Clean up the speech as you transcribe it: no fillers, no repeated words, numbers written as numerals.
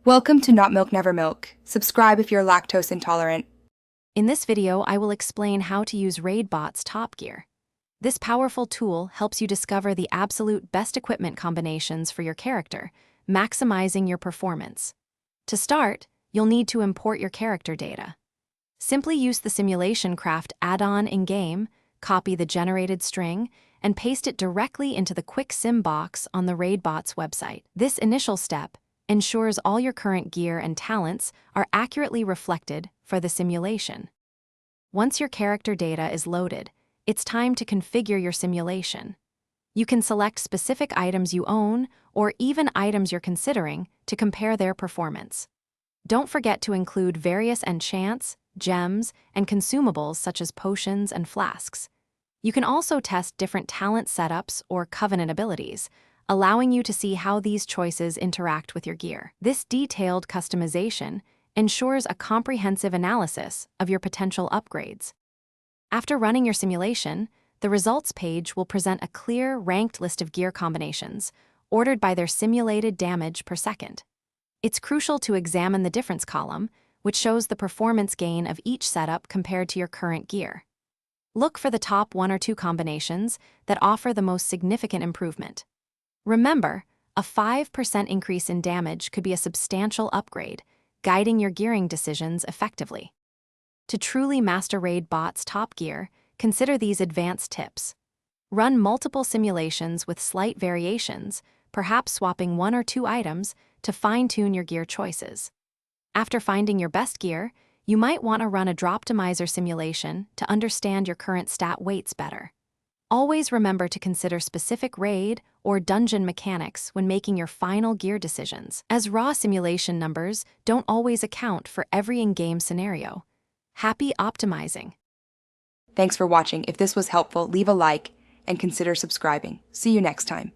Welcome to Not Milk Never Milk. Subscribe if you're lactose intolerant. In this video, I will explain how to use RaidBots Top Gear. This powerful tool helps you discover the absolute best equipment combinations for your character, maximizing your performance. To start, you'll need to import your character data. Simply use the Simulation Craft add-on in-game, copy the generated string, and paste it directly into the Quick Sim box on the RaidBots website. This initial step ensures all your current gear and talents are accurately reflected for the simulation. Once your character data is loaded, it's time to configure your simulation. You can select specific items you own or even items you're considering to compare their performance. Don't forget to include various enchants, gems, and consumables such as potions and flasks. You can also test different talent setups or covenant abilities, allowing you to see how these choices interact with your gear. This detailed customization ensures a comprehensive analysis of your potential upgrades. After running your simulation, the results page will present a clear, ranked list of gear combinations, ordered by their simulated damage per second. It's crucial to examine the difference column, which shows the performance gain of each setup compared to your current gear. Look for the top 1 or 2 combinations that offer the most significant improvement. Remember, a 5% increase in damage could be a substantial upgrade, guiding your gearing decisions effectively. To truly master RaidBots Top Gear, consider these advanced tips. Run multiple simulations with slight variations, perhaps swapping 1 or 2 items to fine-tune your gear choices. After finding your best gear, you might want to run a Droptimizer simulation to understand your current stat weights better. Always remember to consider specific raid or dungeon mechanics when making your final gear decisions, as raw simulation numbers don't always account for every in-game scenario. Happy optimizing! Thanks for watching. If this was helpful, leave a like and consider subscribing. See you next time.